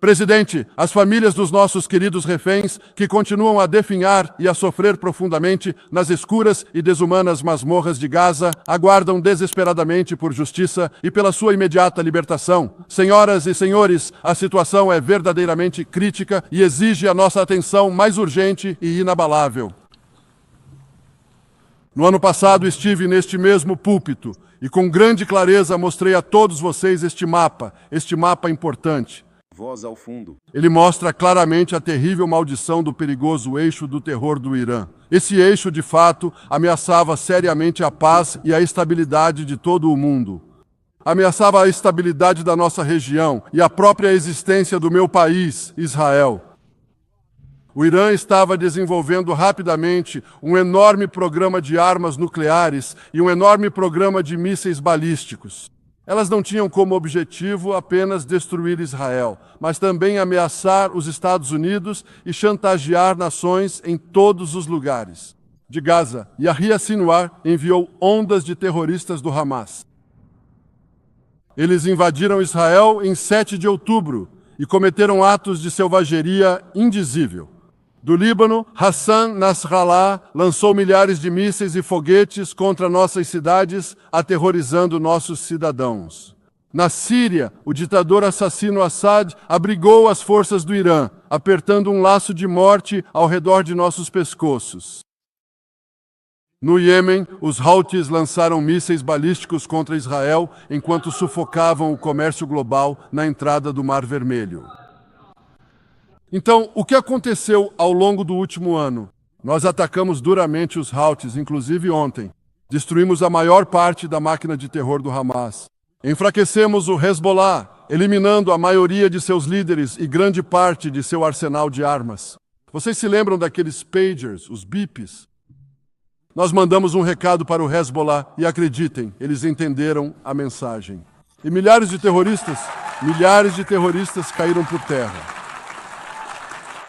Presidente, as famílias dos nossos queridos reféns, que continuam a definhar e a sofrer profundamente nas escuras e desumanas masmorras de Gaza, aguardam desesperadamente por justiça e pela sua imediata libertação. Senhoras e senhores, a situação é verdadeiramente crítica e exige a nossa atenção mais urgente e inabalável. No ano passado estive neste mesmo púlpito e com grande clareza mostrei a todos vocês este mapa importante. Voz ao fundo. Ele mostra claramente a terrível maldição do perigoso eixo do terror do Irã. Esse eixo, de fato, ameaçava seriamente a paz e a estabilidade de todo o mundo. Ameaçava a estabilidade da nossa região e a própria existência do meu país, Israel. O Irã estava desenvolvendo rapidamente um enorme programa de armas nucleares e um enorme programa de mísseis balísticos. Elas não tinham como objetivo apenas destruir Israel, mas também ameaçar os Estados Unidos e chantagear nações em todos os lugares. De Gaza, Yahya Sinwar enviou ondas de terroristas do Hamas. Eles invadiram Israel em 7 de outubro e cometeram atos de selvageria indizível. Do Líbano, Hassan Nasrallah lançou milhares de mísseis e foguetes contra nossas cidades, aterrorizando nossos cidadãos. Na Síria, o ditador assassino Assad abrigou as forças do Irã, apertando um laço de morte ao redor de nossos pescoços. No Iêmen, os Houthis lançaram mísseis balísticos contra Israel enquanto sufocavam o comércio global na entrada do Mar Vermelho. Então, o que aconteceu ao longo do último ano? Nós atacamos duramente os Houthis, inclusive ontem. Destruímos a maior parte da máquina de terror do Hamas. Enfraquecemos o Hezbollah, eliminando a maioria de seus líderes e grande parte de seu arsenal de armas. Vocês se lembram daqueles pagers, os bips? Nós mandamos um recado para o Hezbollah e acreditem, eles entenderam a mensagem. E milhares de terroristas caíram por terra.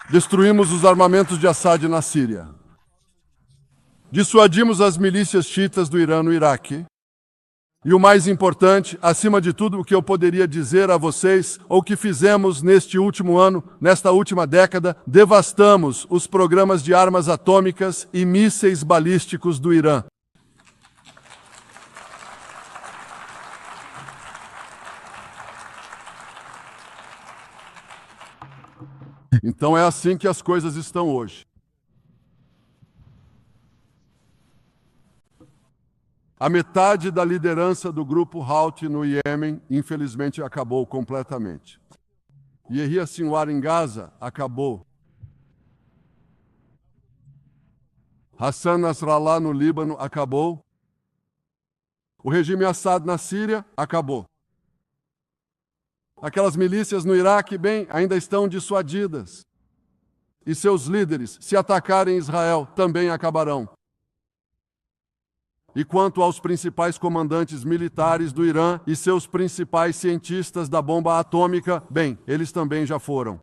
Destruímos os armamentos de Assad na Síria. Dissuadimos as milícias xiitas do Irã no Iraque. E o mais importante, acima de tudo, o que eu poderia dizer a vocês, ou que fizemos neste último ano, nesta última década, devastamos os programas de armas atômicas e mísseis balísticos do Irã. Então é assim que as coisas estão hoje. A metade da liderança do grupo Houthi no Iêmen, infelizmente, acabou completamente. Yahya Sinwar em Gaza acabou. Hassan Nasrallah no Líbano acabou. O regime Assad na Síria acabou. Aquelas milícias no Iraque, bem, ainda estão dissuadidas. E seus líderes, se atacarem Israel, também acabarão. E quanto aos principais comandantes militares do Irã e seus principais cientistas da bomba atômica, bem, eles também já foram.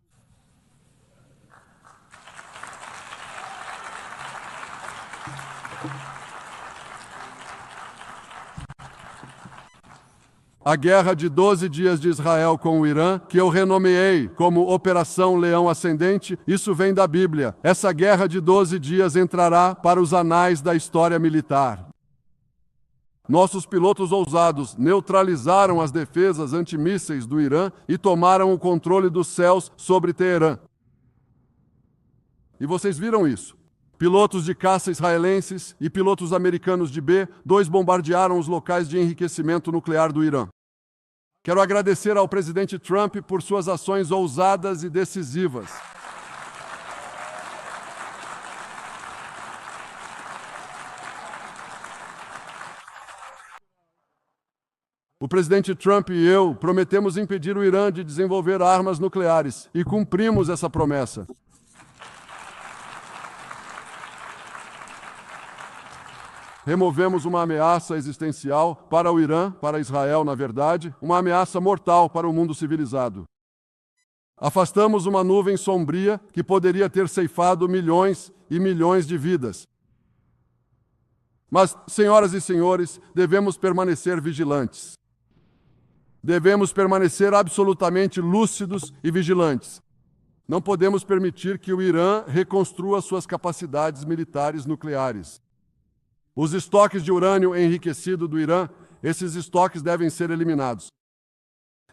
A guerra de 12 dias de Israel com o Irã, que eu renomeei como Operação Leão Ascendente, isso vem da Bíblia. Essa guerra de 12 dias entrará para os anais da história militar. Nossos pilotos ousados neutralizaram as defesas antimísseis do Irã e tomaram o controle dos céus sobre Teherã. E vocês viram isso? Pilotos de caça israelenses e pilotos americanos de B-2 bombardearam os locais de enriquecimento nuclear do Irã. Quero agradecer ao presidente Trump por suas ações ousadas e decisivas. O presidente Trump e eu prometemos impedir o Irã de desenvolver armas nucleares e cumprimos essa promessa. Removemos uma ameaça existencial para o Irã, para Israel, na verdade, uma ameaça mortal para o mundo civilizado. Afastamos uma nuvem sombria que poderia ter ceifado milhões e milhões de vidas. Mas, senhoras e senhores, devemos permanecer vigilantes. Devemos permanecer absolutamente lúcidos e vigilantes. Não podemos permitir que o Irã reconstrua suas capacidades militares nucleares. Os estoques de urânio enriquecido do Irã, esses estoques devem ser eliminados.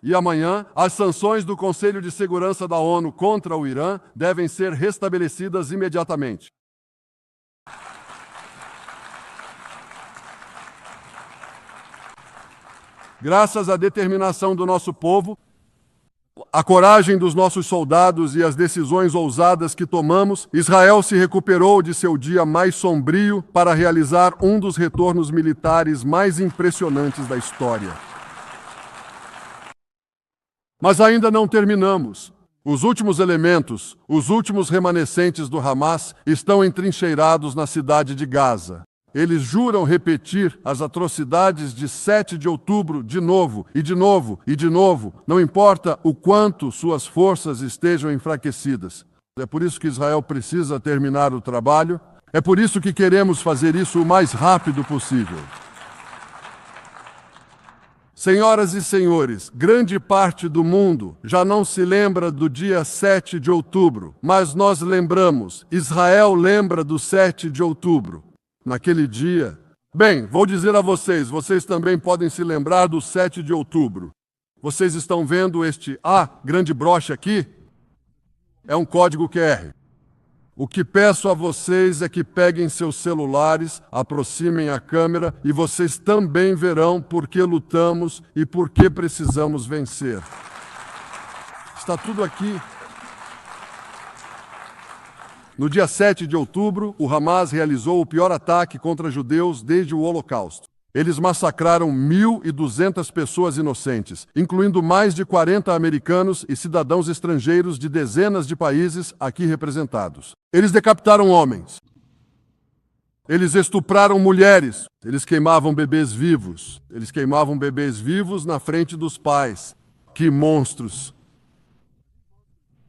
E amanhã, as sanções do Conselho de Segurança da ONU contra o Irã devem ser restabelecidas imediatamente. Graças à determinação do nosso povo, a coragem dos nossos soldados e as decisões ousadas que tomamos, Israel se recuperou de seu dia mais sombrio para realizar um dos retornos militares mais impressionantes da história. Mas ainda não terminamos. Os últimos elementos, os últimos remanescentes do Hamas estão entrincheirados na cidade de Gaza. Eles juram repetir as atrocidades de 7 de outubro de novo, e de novo, e de novo, não importa o quanto suas forças estejam enfraquecidas. É por isso que Israel precisa terminar o trabalho, é por isso que queremos fazer isso o mais rápido possível. Senhoras e senhores, grande parte do mundo já não se lembra do dia 7 de outubro, mas nós lembramos, Israel lembra do 7 de outubro. Naquele dia... Bem, vou dizer a vocês, vocês também podem se lembrar do 7 de outubro. Vocês estão vendo este grande broche aqui? É um código QR. O que peço a vocês é que peguem seus celulares, aproximem a câmera e vocês também verão por que lutamos e por que precisamos vencer. Está tudo aqui. No dia 7 de outubro, o Hamas realizou o pior ataque contra judeus desde o Holocausto. Eles massacraram 1.200 pessoas inocentes, incluindo mais de 40 americanos e cidadãos estrangeiros de dezenas de países aqui representados. Eles decapitaram homens. Eles estupraram mulheres. Eles queimavam bebês vivos. Eles queimavam bebês vivos na frente dos pais. Que monstros!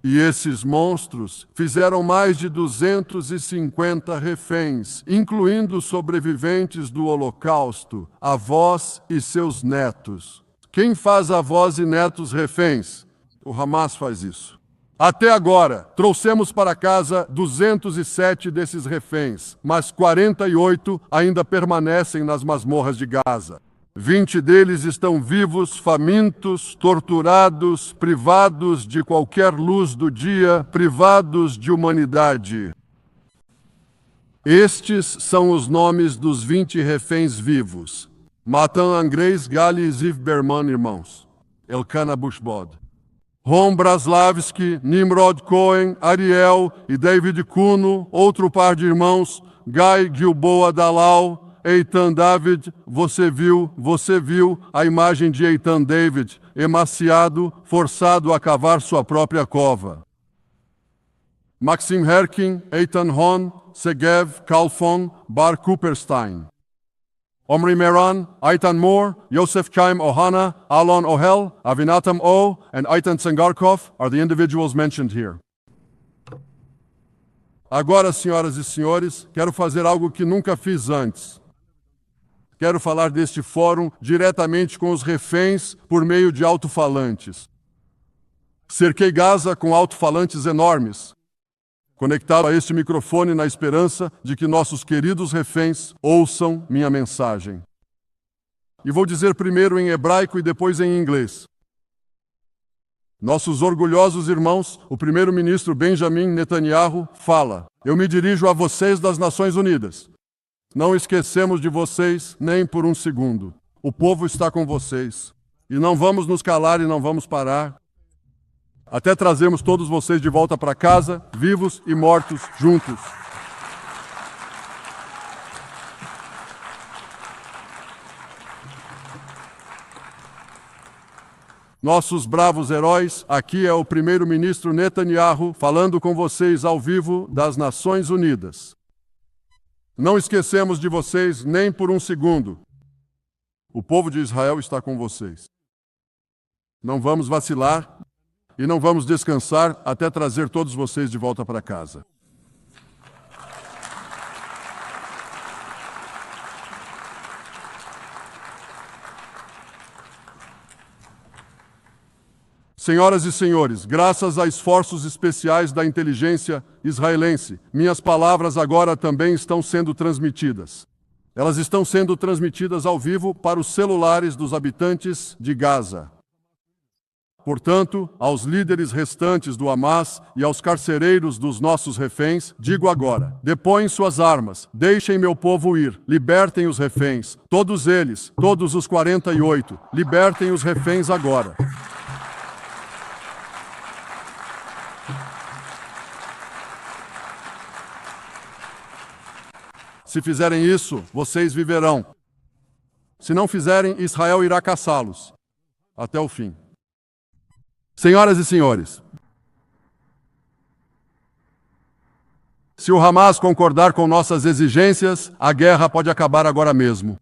E esses monstros fizeram mais de 250 reféns, incluindo sobreviventes do Holocausto, avós e seus netos. Quem faz avós e netos reféns? O Hamas faz isso. Até agora, trouxemos para casa 207 desses reféns, mas 48 ainda permanecem nas masmorras de Gaza. 20 deles estão vivos, famintos, torturados, privados de qualquer luz do dia, privados de humanidade. Estes são os nomes dos 20 reféns vivos. Matan Andrés Gali e Ziv Berman, irmãos. Elkana Bushbod. Ron Braslavski, Nimrod Cohen, Ariel e David Kuno, outro par de irmãos, Guy Gilboa Dalal, Eitan David, você viu a imagem de Eitan David, emaciado, forçado a cavar sua própria cova. Maxim Herkin, Eitan Hon, Segev, Kalfon, Bar Cooperstein. Omri Meran, Eitan Moore, Yosef Chaim Ohana, Alon Ohel, Avinatam O, and Eitan Tsangarkov are the individuals mentioned here. Agora, senhoras e senhores, quero fazer algo que nunca fiz antes. Quero falar deste fórum diretamente com os reféns por meio de alto-falantes. Cerquei Gaza com alto-falantes enormes, conectado a este microfone na esperança de que nossos queridos reféns ouçam minha mensagem. E vou dizer primeiro em hebraico e depois em inglês. Nossos orgulhosos irmãos, o primeiro-ministro Benjamin Netanyahu, fala: eu me dirijo a vocês das Nações Unidas. Não esquecemos de vocês nem por um segundo. O povo está com vocês. E não vamos nos calar e não vamos parar até trazermos todos vocês de volta para casa, vivos e mortos juntos. Nossos bravos heróis, aqui é o primeiro-ministro Netanyahu falando com vocês ao vivo das Nações Unidas. Não esquecemos de vocês nem por um segundo. O povo de Israel está com vocês. Não vamos vacilar e não vamos descansar até trazer todos vocês de volta para casa. Senhoras e senhores, graças a esforços especiais da inteligência israelense, minhas palavras agora também estão sendo transmitidas. Elas estão sendo transmitidas ao vivo para os celulares dos habitantes de Gaza. Portanto, aos líderes restantes do Hamas e aos carcereiros dos nossos reféns, digo agora: depõem suas armas, deixem meu povo ir, libertem os reféns, todos eles, todos os 48, libertem os reféns agora. Se fizerem isso, vocês viverão. Se não fizerem, Israel irá caçá-los até o fim. Senhoras e senhores, se o Hamas concordar com nossas exigências, a guerra pode acabar agora mesmo.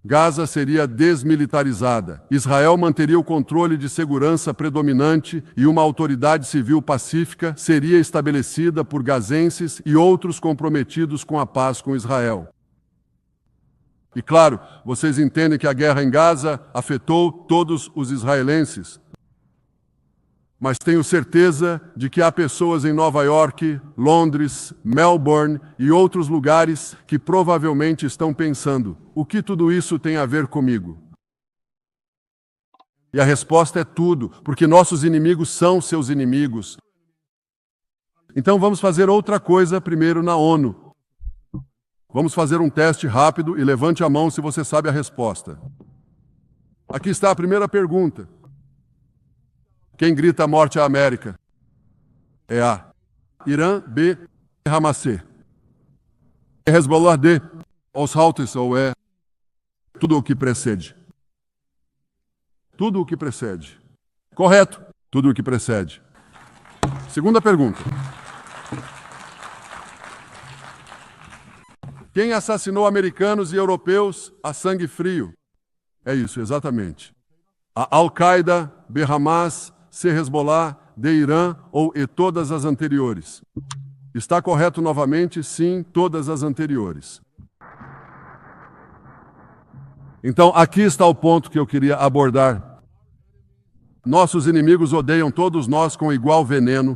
Gaza seria desmilitarizada. Israel manteria o controle de segurança predominante e uma autoridade civil pacífica seria estabelecida por gazenses e outros comprometidos com a paz com Israel. E claro, vocês entendem que a guerra em Gaza afetou todos os israelenses. Mas tenho certeza de que há pessoas em Nova York, Londres, Melbourne e outros lugares que provavelmente estão pensando: o que tudo isso tem a ver comigo? E a resposta é tudo, porque nossos inimigos são seus inimigos. Então vamos fazer outra coisa primeiro na ONU. Vamos fazer um teste rápido e levante a mão se você sabe a resposta. Aqui está a primeira pergunta. Quem grita morte à América? É A. Irã, B. Hamas, C. Hezbollah, D. Os Houthis ou é tudo o que precede? Tudo o que precede. Correto. Tudo o que precede. Segunda pergunta. Quem assassinou americanos e europeus a sangue frio? É isso, exatamente. A Al-Qaeda, B. Hamas, C. Hezbollah, D. Irã ou E. Todas as anteriores? Está correto novamente? Sim, todas as anteriores. Então, aqui está o ponto que eu queria abordar. Nossos inimigos odeiam todos nós com igual veneno.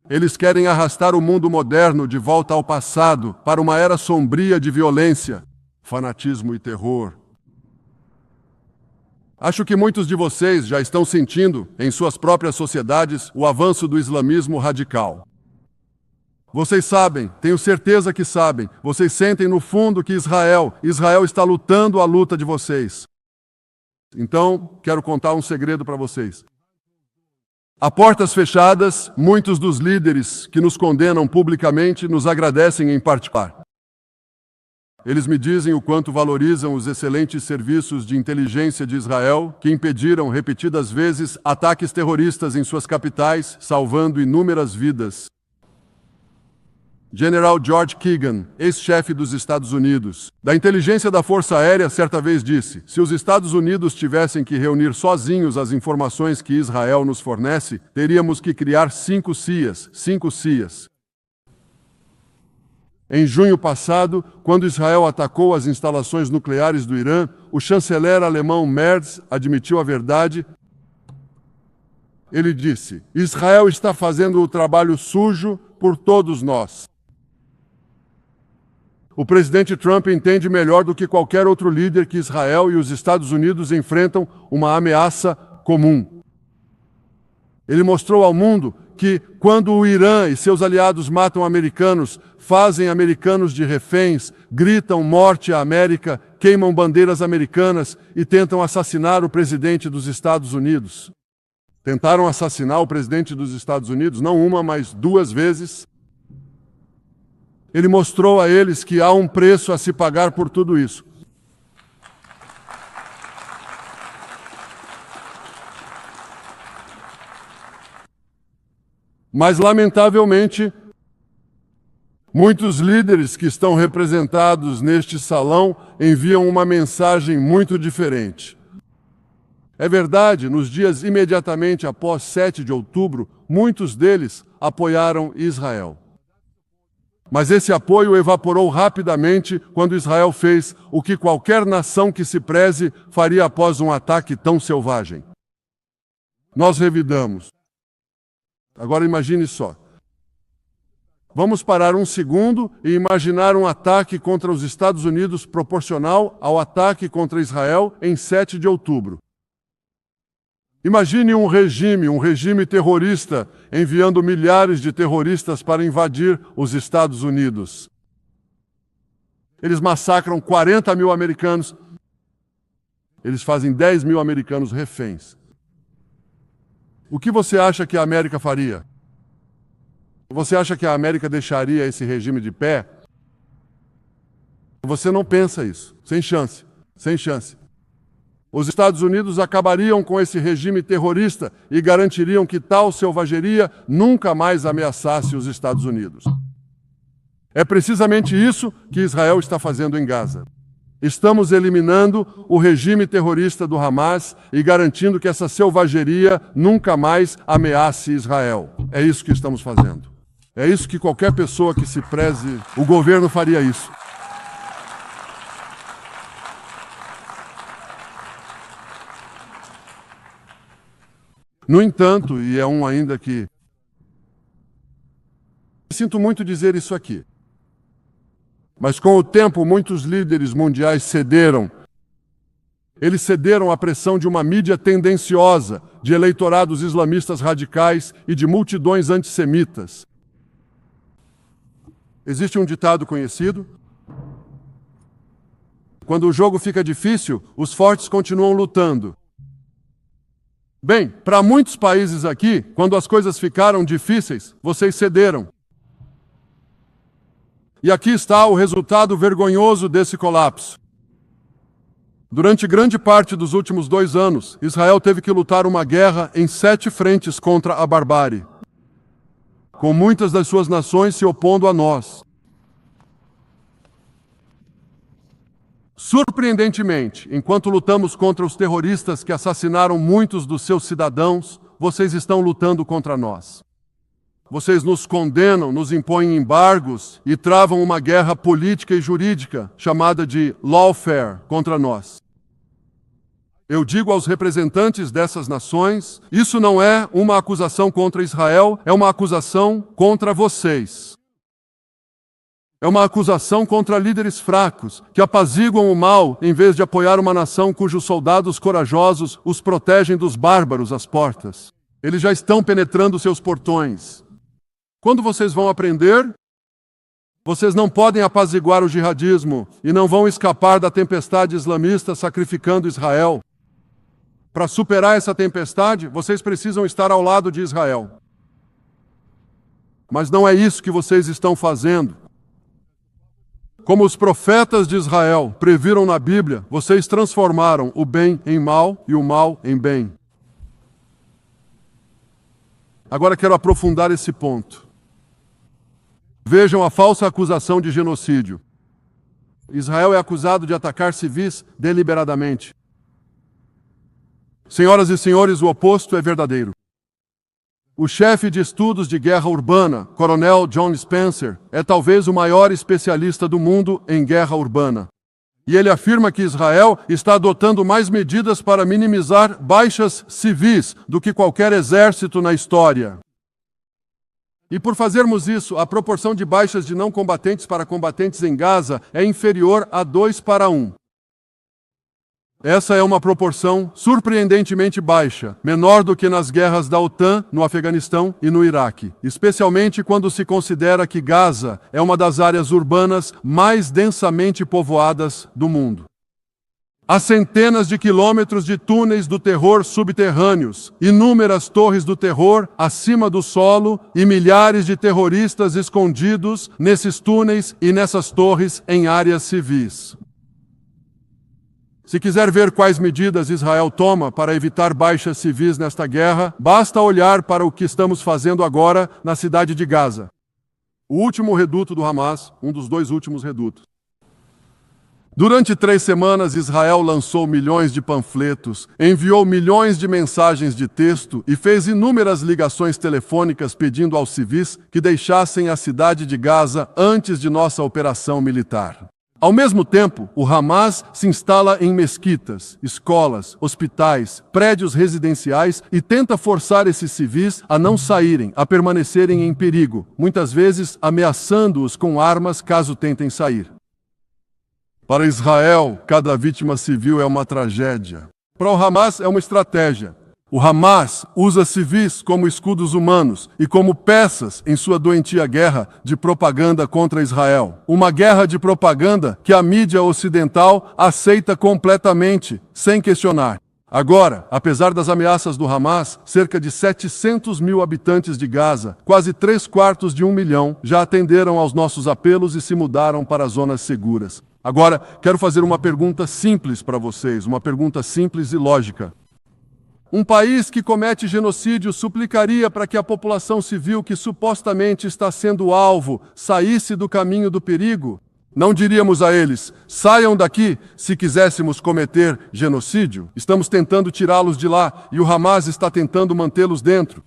Eles querem arrastar o mundo moderno de volta ao passado, para uma era sombria de violência, fanatismo e terror. Acho que muitos de vocês já estão sentindo, em suas próprias sociedades, o avanço do islamismo radical. Vocês sabem, tenho certeza que sabem, vocês sentem no fundo que Israel está lutando a luta de vocês. Então, quero contar um segredo para vocês. A portas fechadas, muitos dos líderes que nos condenam publicamente nos agradecem em particular. Eles me dizem o quanto valorizam os excelentes serviços de inteligência de Israel, que impediram repetidas vezes ataques terroristas em suas capitais, salvando inúmeras vidas. General George Keegan, ex-chefe dos Estados Unidos, da inteligência da Força Aérea, certa vez disse: se os Estados Unidos tivessem que reunir sozinhos as informações que Israel nos fornece, teríamos que criar 5 CIAs. Em junho passado, quando Israel atacou as instalações nucleares do Irã, o chanceler alemão Merz admitiu a verdade. Ele disse: Israel está fazendo o trabalho sujo por todos nós. O presidente Trump entende melhor do que qualquer outro líder que Israel e os Estados Unidos enfrentam uma ameaça comum. Ele mostrou ao mundo que, quando o Irã e seus aliados matam americanos, fazem americanos de reféns, gritam morte à América, queimam bandeiras americanas e tentam assassinar o presidente dos Estados Unidos. Tentaram assassinar o presidente dos Estados Unidos, não uma, mas 2 vezes. Ele mostrou a eles que há um preço a se pagar por tudo isso. Mas, lamentavelmente, muitos líderes que estão representados neste salão enviam uma mensagem muito diferente. É verdade, nos dias imediatamente após 7 de outubro, muitos deles apoiaram Israel. Mas esse apoio evaporou rapidamente quando Israel fez o que qualquer nação que se preze faria após um ataque tão selvagem. Nós revidamos. Agora imagine só. Vamos parar um segundo e imaginar um ataque contra os Estados Unidos proporcional ao ataque contra Israel em 7 de outubro. Imagine um regime terrorista enviando milhares de terroristas para invadir os Estados Unidos. Eles massacram 40 mil americanos. Eles fazem 10 mil americanos reféns. O que você acha que a América faria? Você acha que a América deixaria esse regime de pé? Você não pensa isso. Sem chance. Sem chance. Os Estados Unidos acabariam com esse regime terrorista e garantiriam que tal selvageria nunca mais ameaçasse os Estados Unidos. É precisamente isso que Israel está fazendo em Gaza. Estamos eliminando o regime terrorista do Hamas e garantindo que essa selvageria nunca mais ameace Israel. É isso que estamos fazendo. É isso que qualquer pessoa que se preze, o governo faria isso. No entanto, e é um ainda que... Sinto muito dizer isso aqui. Mas com o tempo, muitos líderes mundiais cederam. Eles cederam à pressão de uma mídia tendenciosa, de eleitorados islamistas radicais e de multidões antissemitas. Existe um ditado conhecido: quando o jogo fica difícil, os fortes continuam lutando. Bem, para muitos países aqui, quando as coisas ficaram difíceis, vocês cederam. E aqui está o resultado vergonhoso desse colapso. Durante grande parte dos últimos 2 anos, Israel teve que lutar uma guerra em 7 frentes contra a barbárie, com muitas das suas nações se opondo a nós. Surpreendentemente, enquanto lutamos contra os terroristas que assassinaram muitos dos seus cidadãos, vocês estão lutando contra nós. Vocês nos condenam, nos impõem embargos e travam uma guerra política e jurídica, chamada de lawfare, contra nós. Eu digo aos representantes dessas nações, isso não é uma acusação contra Israel, é uma acusação contra vocês. É uma acusação contra líderes fracos, que apaziguam o mal em vez de apoiar uma nação cujos soldados corajosos os protegem dos bárbaros às portas. Eles já estão penetrando seus portões. Quando vocês vão aprender? Vocês não podem apaziguar o jihadismo e não vão escapar da tempestade islamista sacrificando Israel. Para superar essa tempestade, vocês precisam estar ao lado de Israel. Mas não é isso que vocês estão fazendo. Como os profetas de Israel previram na Bíblia, vocês transformaram o bem em mal e o mal em bem. Agora quero aprofundar esse ponto. Vejam a falsa acusação de genocídio. Israel é acusado de atacar civis deliberadamente. Senhoras e senhores, o oposto é verdadeiro. O chefe de estudos de guerra urbana, Coronel John Spencer, é talvez o maior especialista do mundo em guerra urbana. E ele afirma que Israel está adotando mais medidas para minimizar baixas civis do que qualquer exército na história. E por fazermos isso, a proporção de baixas de não combatentes para combatentes em Gaza é inferior a 2:1. Essa é uma proporção surpreendentemente baixa, menor do que nas guerras da OTAN no Afeganistão e no Iraque, especialmente quando se considera que Gaza é uma das áreas urbanas mais densamente povoadas do mundo. Há centenas de quilômetros de túneis do terror subterrâneos, inúmeras torres do terror acima do solo e milhares de terroristas escondidos nesses túneis e nessas torres em áreas civis. Se quiser ver quais medidas Israel toma para evitar baixas civis nesta guerra, basta olhar para o que estamos fazendo agora na cidade de Gaza. O último reduto do Hamas, um dos 2 últimos redutos. Durante 3 semanas, Israel lançou milhões de panfletos, enviou milhões de mensagens de texto e fez inúmeras ligações telefônicas pedindo aos civis que deixassem a cidade de Gaza antes de nossa operação militar. Ao mesmo tempo, o Hamas se instala em mesquitas, escolas, hospitais, prédios residenciais e tenta forçar esses civis a não saírem, a permanecerem em perigo, muitas vezes ameaçando-os com armas caso tentem sair. Para Israel, cada vítima civil é uma tragédia. Para o Hamas, é uma estratégia. O Hamas usa civis como escudos humanos e como peças em sua doentia guerra de propaganda contra Israel. Uma guerra de propaganda que a mídia ocidental aceita completamente, sem questionar. Agora, apesar das ameaças do Hamas, cerca de 700 mil habitantes de Gaza, quase 3/4 de 1 milhão, já atenderam aos nossos apelos e se mudaram para zonas seguras. Agora, quero fazer uma pergunta simples para vocês, uma pergunta simples e lógica. Um país que comete genocídio suplicaria para que a população civil que supostamente está sendo alvo saísse do caminho do perigo? Não diríamos a eles, saiam daqui se quiséssemos cometer genocídio? Estamos tentando tirá-los de lá e o Hamas está tentando mantê-los dentro.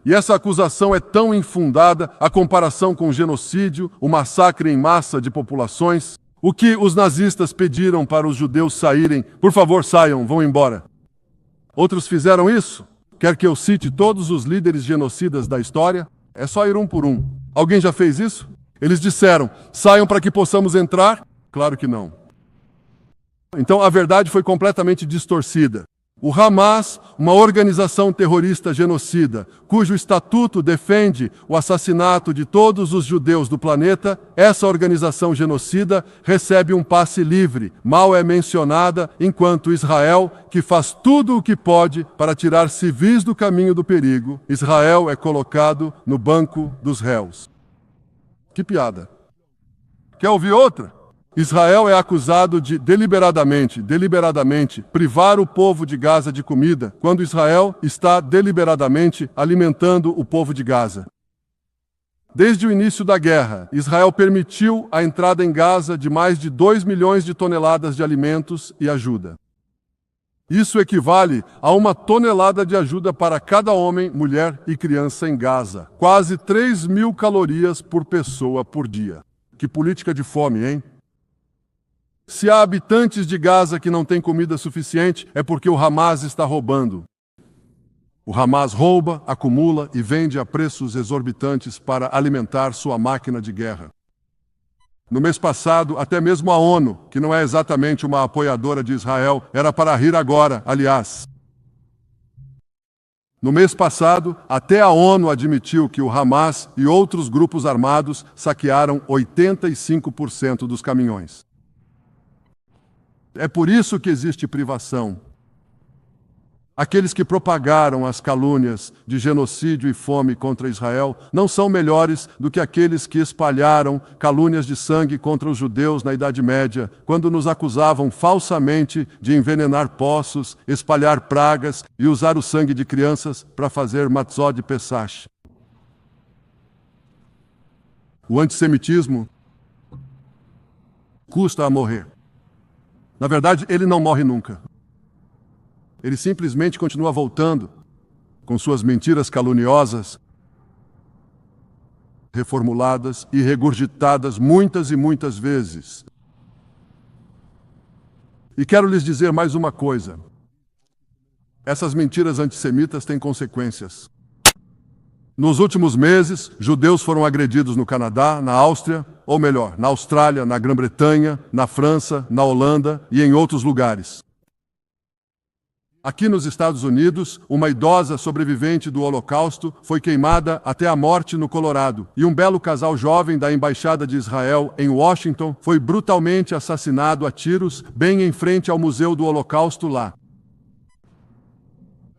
E essa acusação é tão infundada, a comparação com o genocídio, o massacre em massa de populações. O que os nazistas pediram para os judeus saírem? Por favor, saiam, vão embora. Outros fizeram isso? Quer que eu cite todos os líderes genocidas da história? É só ir um por um. Alguém já fez isso? Eles disseram, saiam para que possamos entrar? Claro que não. Então a verdade foi completamente distorcida. O Hamas, uma organização terrorista genocida, cujo estatuto defende o assassinato de todos os judeus do planeta, essa organização genocida recebe um passe livre, mal é mencionada, enquanto Israel, que faz tudo o que pode para tirar civis do caminho do perigo, Israel é colocado no banco dos réus. Que piada. Quer ouvir outra? Israel é acusado de deliberadamente, privar o povo de Gaza de comida, quando Israel está deliberadamente alimentando o povo de Gaza. Desde o início da guerra, Israel permitiu a entrada em Gaza de mais de 2 milhões de toneladas de alimentos e ajuda. Isso equivale a 1 tonelada de ajuda para cada homem, mulher e criança em Gaza. Quase 3.000 calorias por pessoa por dia. Que política de fome, hein? Se há habitantes de Gaza que não têm comida suficiente, é porque o Hamas está roubando. O Hamas rouba, acumula e vende a preços exorbitantes para alimentar sua máquina de guerra. No mês passado, até mesmo a ONU, que não é exatamente uma apoiadora de Israel, era para rir agora, aliás. No mês passado, até a ONU admitiu que o Hamas e outros grupos armados saquearam 85% dos caminhões. É por isso que existe privação. Aqueles que propagaram as calúnias de genocídio e fome contra Israel não são melhores do que aqueles que espalharam calúnias de sangue contra os judeus na Idade Média, quando nos acusavam falsamente de envenenar poços, espalhar pragas e usar o sangue de crianças para fazer matzó de Pesach. O antissemitismo custa a morrer. Na verdade, ele não morre nunca. Ele simplesmente continua voltando com suas mentiras caluniosas, reformuladas e regurgitadas muitas e muitas vezes. E quero lhes dizer mais uma coisa. Essas mentiras antissemitas têm consequências. Nos últimos meses, judeus foram agredidos no Canadá, na Áustria, ou melhor, na Austrália, na Grã-Bretanha, na França, na Holanda e em outros lugares. Aqui nos Estados Unidos, uma idosa sobrevivente do Holocausto foi queimada até a morte no Colorado, e um belo casal jovem da Embaixada de Israel em Washington foi brutalmente assassinado a tiros bem em frente ao Museu do Holocausto lá.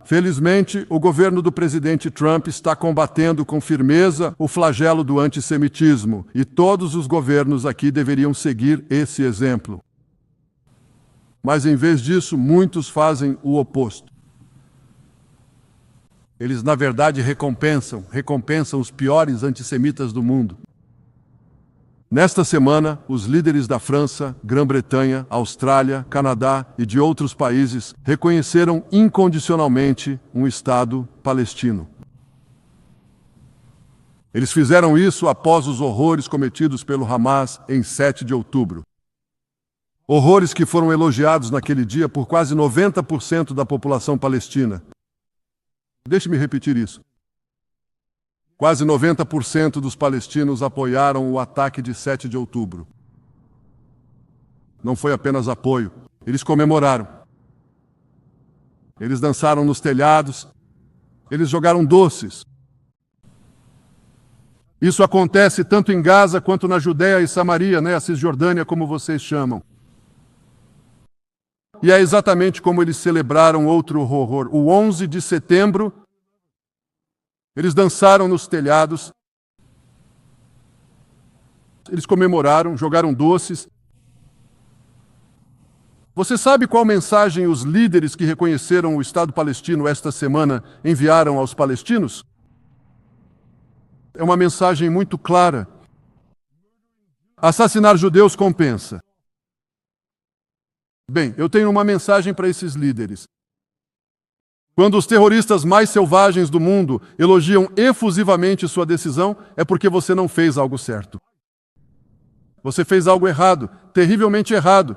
Felizmente, o governo do presidente Trump está combatendo com firmeza o flagelo do antissemitismo, e todos os governos aqui deveriam seguir esse exemplo. Mas, em vez disso, muitos fazem o oposto. Eles, na verdade, recompensam os piores antissemitas do mundo. Nesta semana, os líderes da França, Grã-Bretanha, Austrália, Canadá e de outros países reconheceram incondicionalmente um Estado palestino. Eles fizeram isso após os horrores cometidos pelo Hamas em 7 de outubro. Horrores que foram elogiados naquele dia por quase 90% da população palestina. Deixe-me repetir isso. Quase 90% dos palestinos apoiaram o ataque de 7 de outubro. Não foi apenas apoio, eles comemoraram. Eles dançaram nos telhados, eles jogaram doces. Isso acontece tanto em Gaza quanto na Judéia e Samaria, a Cisjordânia, como vocês chamam. E é exatamente como eles celebraram outro horror. O 11 de setembro, eles dançaram nos telhados, eles comemoraram, jogaram doces. Você sabe qual mensagem os líderes que reconheceram o Estado palestino esta semana enviaram aos palestinos? É uma mensagem muito clara. Assassinar judeus compensa. Bem, eu tenho uma mensagem para esses líderes. Quando os terroristas mais selvagens do mundo elogiam efusivamente sua decisão, é porque você não fez algo certo. Você fez algo errado, terrivelmente errado.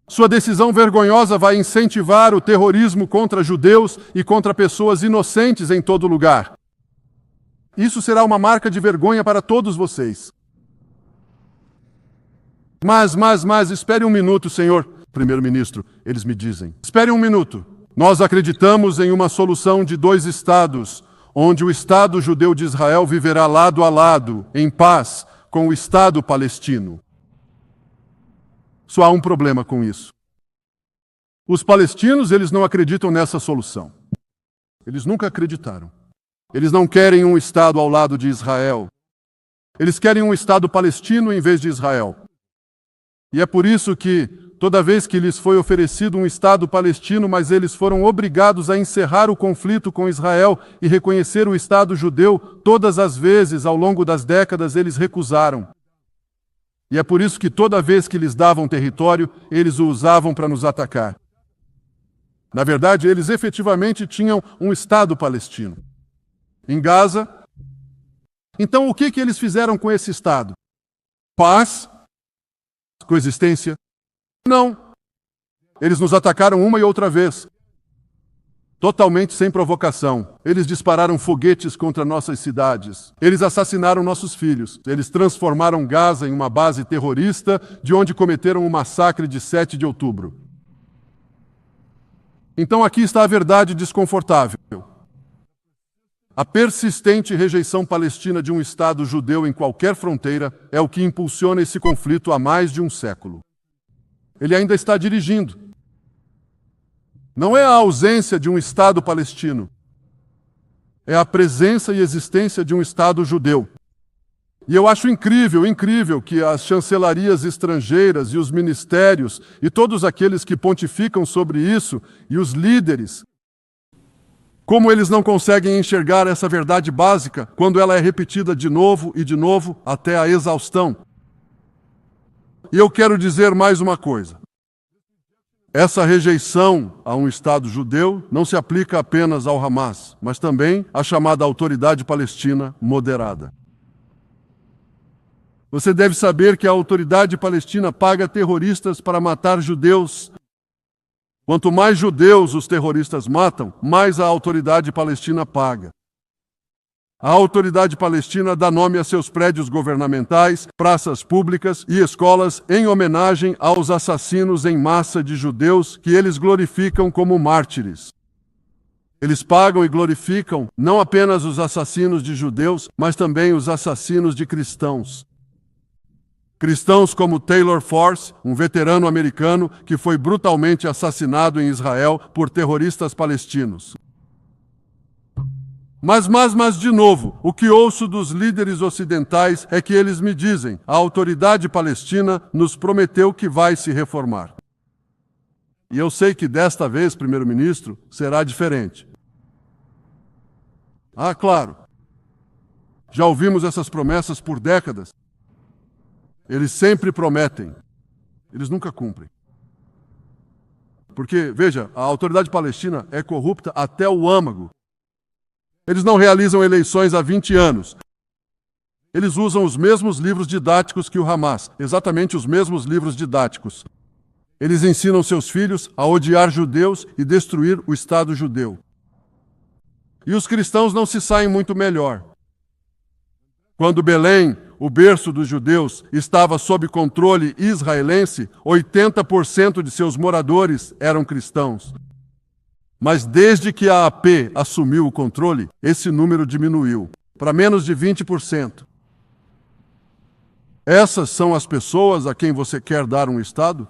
Sua decisão vergonhosa vai incentivar o terrorismo contra judeus e contra pessoas inocentes em todo lugar. Isso será uma marca de vergonha para todos vocês. Mas, espere um minuto, senhor primeiro-ministro, eles me dizem. Espere um minuto. Nós acreditamos em uma solução de 2 estados, onde o Estado judeu de Israel viverá lado a lado, em paz, com o Estado palestino. Só há um problema com isso. Os palestinos, eles não acreditam nessa solução. Eles nunca acreditaram. Eles não querem um Estado ao lado de Israel. Eles querem um Estado palestino em vez de Israel. E é por isso que, toda vez que lhes foi oferecido um Estado palestino, mas eles foram obrigados a encerrar o conflito com Israel e reconhecer o Estado judeu, todas as vezes, ao longo das décadas, eles recusaram. E é por isso que toda vez que lhes davam território, eles o usavam para nos atacar. Na verdade, eles efetivamente tinham um Estado palestino. Em Gaza. Então, o que eles fizeram com esse Estado? Paz? Coexistência? Não. Eles nos atacaram uma e outra vez. Totalmente sem provocação. Eles dispararam foguetes contra nossas cidades. Eles assassinaram nossos filhos. Eles transformaram Gaza em uma base terrorista, de onde cometeram o massacre de 7 de outubro. Então aqui está a verdade desconfortável. A persistente rejeição palestina de um Estado judeu em qualquer fronteira é o que impulsiona esse conflito há mais de um século. Ele ainda está dirigindo. Não é a ausência de um Estado palestino. É a presença e existência de um Estado judeu. E eu acho incrível que as chancelarias estrangeiras e os ministérios e todos aqueles que pontificam sobre isso e os líderes, como eles não conseguem enxergar essa verdade básica quando ela é repetida de novo e de novo até a exaustão. E eu quero dizer mais uma coisa. Essa rejeição a um Estado judeu não se aplica apenas ao Hamas, mas também à chamada Autoridade Palestina Moderada. Você deve saber que a Autoridade Palestina paga terroristas para matar judeus. Quanto mais judeus os terroristas matam, mais a Autoridade Palestina paga. A Autoridade Palestina dá nome a seus prédios governamentais, praças públicas e escolas em homenagem aos assassinos em massa de judeus que eles glorificam como mártires. Eles pagam e glorificam não apenas os assassinos de judeus, mas também os assassinos de cristãos. Cristãos como Taylor Force, um veterano americano que foi brutalmente assassinado em Israel por terroristas palestinos. Mas de novo, o que ouço dos líderes ocidentais é que eles me dizem: a Autoridade Palestina nos prometeu que vai se reformar. E eu sei que desta vez, primeiro-ministro, será diferente. Ah, claro. Já ouvimos essas promessas por décadas. Eles sempre prometem, eles nunca cumprem. Porque, veja, a autoridade palestina é corrupta até o âmago. Eles não realizam eleições há 20 anos. Eles usam os mesmos livros didáticos que o Hamas, exatamente os mesmos livros didáticos. Eles ensinam seus filhos a odiar judeus e destruir o Estado judeu. E os cristãos não se saem muito melhor. Quando Belém, o berço dos judeus, estava sob controle israelense, 80% de seus moradores eram cristãos. Mas desde que a AP assumiu o controle, esse número diminuiu para menos de 20%. Essas são as pessoas a quem você quer dar um Estado?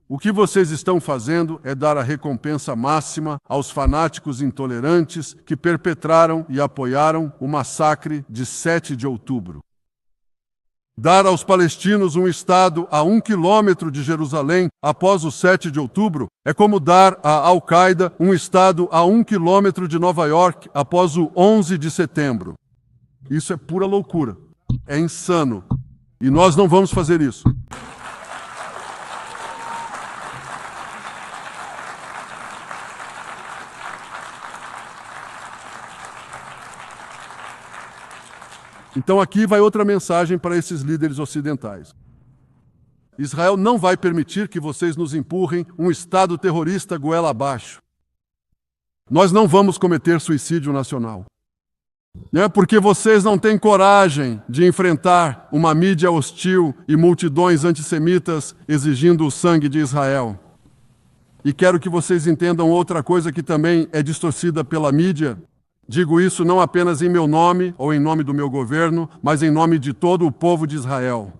O que vocês estão fazendo é dar a recompensa máxima aos fanáticos intolerantes que perpetraram e apoiaram o massacre de 7 de outubro. Dar aos palestinos um Estado a 1 quilômetro de Jerusalém após o 7 de outubro é como dar à Al-Qaeda um Estado a 1 quilômetro de Nova York após o 11 de setembro. Isso é pura loucura. É insano. E nós não vamos fazer isso. Então aqui vai outra mensagem para esses líderes ocidentais. Israel não vai permitir que vocês nos empurrem um Estado terrorista goela abaixo. Nós não vamos cometer suicídio nacional. Porque vocês não têm coragem de enfrentar uma mídia hostil e multidões antissemitas exigindo o sangue de Israel. E quero que vocês entendam outra coisa que também é distorcida pela mídia. Digo isso não apenas em meu nome ou em nome do meu governo, mas em nome de todo o povo de Israel.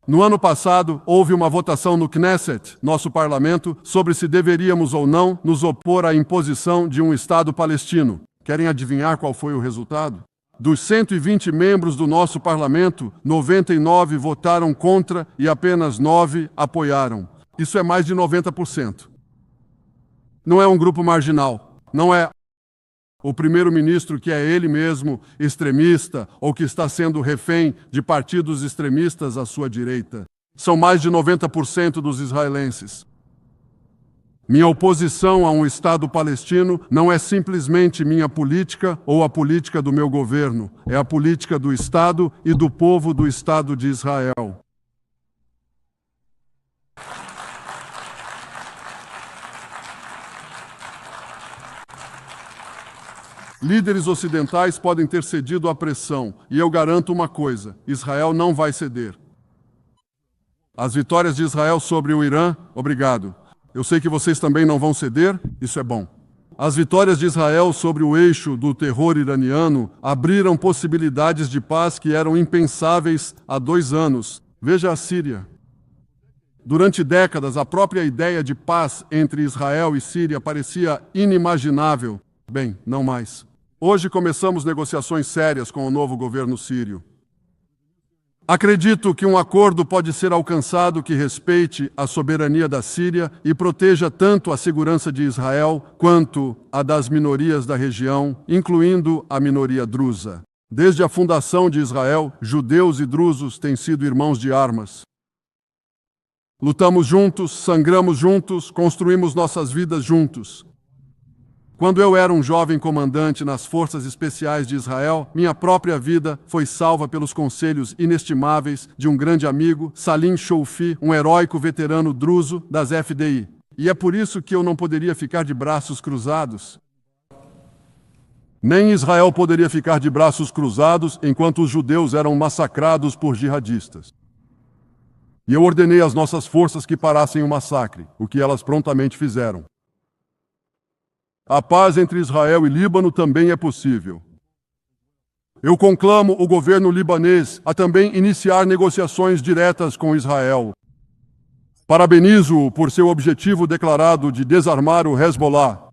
No ano passado, houve uma votação no Knesset, nosso parlamento, sobre se deveríamos ou não nos opor à imposição de um Estado palestino. Querem adivinhar qual foi o resultado? Dos 120 membros do nosso parlamento, 99 votaram contra e apenas 9 apoiaram. Isso é mais de 90%. Não é um grupo marginal. Não é o primeiro-ministro que é ele mesmo extremista ou que está sendo refém de partidos extremistas à sua direita. São mais de 90% dos israelenses. Minha oposição a um Estado palestino não é simplesmente minha política ou a política do meu governo. É a política do Estado e do povo do Estado de Israel. Líderes ocidentais podem ter cedido à pressão, e eu garanto uma coisa: Israel não vai ceder. As vitórias de Israel sobre o Irã, obrigado. Eu sei que vocês também não vão ceder, isso é bom. As vitórias de Israel sobre o eixo do terror iraniano abriram possibilidades de paz que eram impensáveis há 2 anos. Veja a Síria. Durante décadas, a própria ideia de paz entre Israel e Síria parecia inimaginável. Bem, não mais. Hoje começamos negociações sérias com o novo governo sírio. Acredito que um acordo pode ser alcançado que respeite a soberania da Síria e proteja tanto a segurança de Israel quanto a das minorias da região, incluindo a minoria drusa. Desde a fundação de Israel, judeus e drusos têm sido irmãos de armas. Lutamos juntos, sangramos juntos, construímos nossas vidas juntos. Quando eu era um jovem comandante nas Forças Especiais de Israel, minha própria vida foi salva pelos conselhos inestimáveis de um grande amigo, Salim Shoufi, um heróico veterano druso das FDI. E é por isso que eu não poderia ficar de braços cruzados. Nem Israel poderia ficar de braços cruzados enquanto os judeus eram massacrados por jihadistas. E eu ordenei às nossas forças que parassem o massacre, o que elas prontamente fizeram. A paz entre Israel e Líbano também é possível. Eu conclamo o governo libanês a também iniciar negociações diretas com Israel. Parabenizo-o por seu objetivo declarado de desarmar o Hezbollah.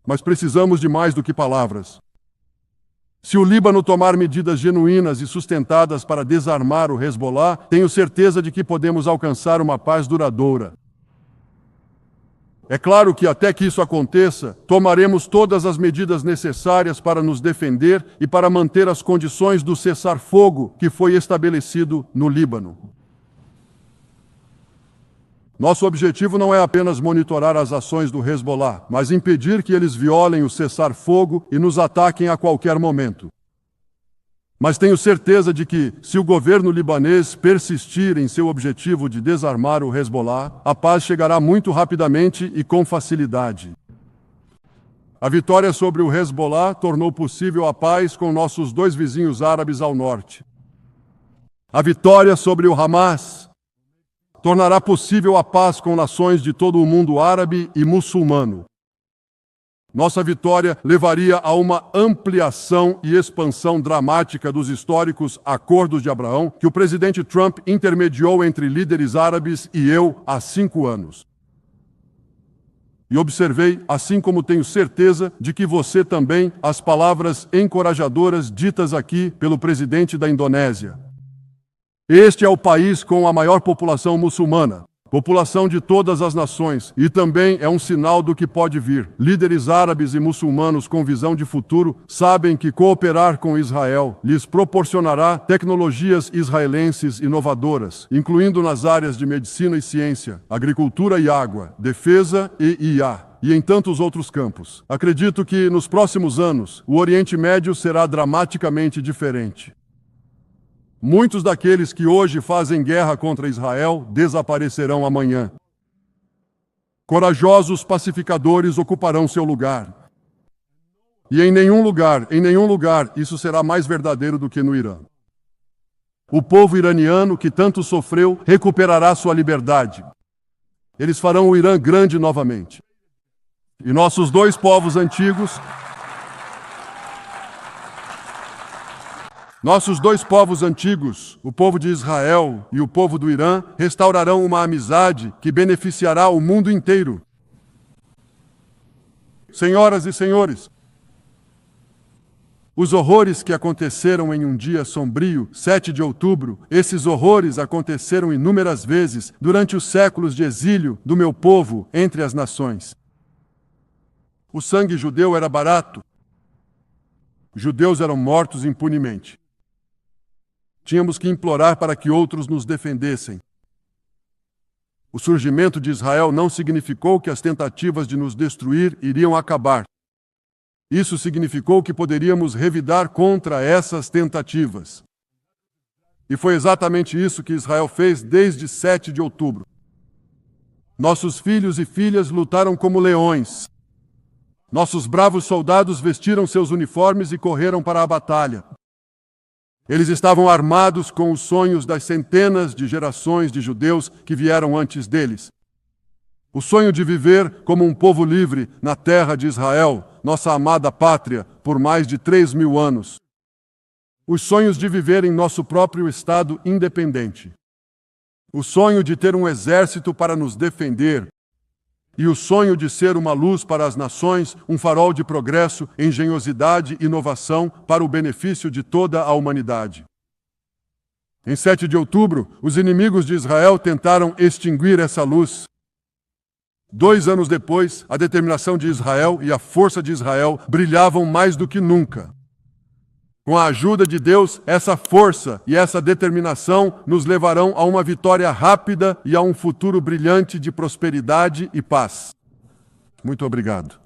Mas precisamos de mais do que palavras. Se o Líbano tomar medidas genuínas e sustentadas para desarmar o Hezbollah, tenho certeza de que podemos alcançar uma paz duradoura. É claro que até que isso aconteça, tomaremos todas as medidas necessárias para nos defender e para manter as condições do cessar-fogo que foi estabelecido no Líbano. Nosso objetivo não é apenas monitorar as ações do Hezbollah, mas impedir que eles violem o cessar-fogo e nos ataquem a qualquer momento. Mas tenho certeza de que, se o governo libanês persistir em seu objetivo de desarmar o Hezbollah, a paz chegará muito rapidamente e com facilidade. A vitória sobre o Hezbollah tornou possível a paz com nossos dois vizinhos árabes ao norte. A vitória sobre o Hamas tornará possível a paz com nações de todo o mundo árabe e muçulmano. Nossa vitória levaria a uma ampliação e expansão dramática dos históricos Acordos de Abraão que o presidente Trump intermediou entre líderes árabes e eu há 5 anos. E observei, assim como tenho certeza de que você também, as palavras encorajadoras ditas aqui pelo presidente da Indonésia. Este é o país com a maior população muçulmana. População de todas as nações, e também é um sinal do que pode vir. Líderes árabes e muçulmanos com visão de futuro sabem que cooperar com Israel lhes proporcionará tecnologias israelenses inovadoras, incluindo nas áreas de medicina e ciência, agricultura e água, defesa e IA. E em tantos outros campos. Acredito que, nos próximos anos, o Oriente Médio será dramaticamente diferente. Muitos daqueles que hoje fazem guerra contra Israel desaparecerão amanhã. Corajosos pacificadores ocuparão seu lugar. E em nenhum lugar, isso será mais verdadeiro do que no Irã. O povo iraniano, que tanto sofreu, recuperará sua liberdade. Eles farão o Irã grande novamente. E nossos dois povos antigos... Nossos dois povos antigos, o povo de Israel e o povo do Irã, restaurarão uma amizade que beneficiará o mundo inteiro. Senhoras e senhores, os horrores que aconteceram em um dia sombrio, 7 de outubro, esses horrores aconteceram inúmeras vezes durante os séculos de exílio do meu povo entre as nações. O sangue judeu era barato. Judeus eram mortos impunemente. Tínhamos que implorar para que outros nos defendessem. O surgimento de Israel não significou que as tentativas de nos destruir iriam acabar. Isso significou que poderíamos revidar contra essas tentativas. E foi exatamente isso que Israel fez desde 7 de outubro. Nossos filhos e filhas lutaram como leões. Nossos bravos soldados vestiram seus uniformes e correram para a batalha. Eles estavam armados com os sonhos das centenas de gerações de judeus que vieram antes deles. O sonho de viver como um povo livre na terra de Israel, nossa amada pátria, por mais de 3.000 anos. Os sonhos de viver em nosso próprio Estado independente. O sonho de ter um exército para nos defender. E o sonho de ser uma luz para as nações, um farol de progresso, engenhosidade e inovação para o benefício de toda a humanidade. Em 7 de outubro, os inimigos de Israel tentaram extinguir essa luz. 2 anos depois, a determinação de Israel e a força de Israel brilhavam mais do que nunca. Com a ajuda de Deus, essa força e essa determinação nos levarão a uma vitória rápida e a um futuro brilhante de prosperidade e paz. Muito obrigado.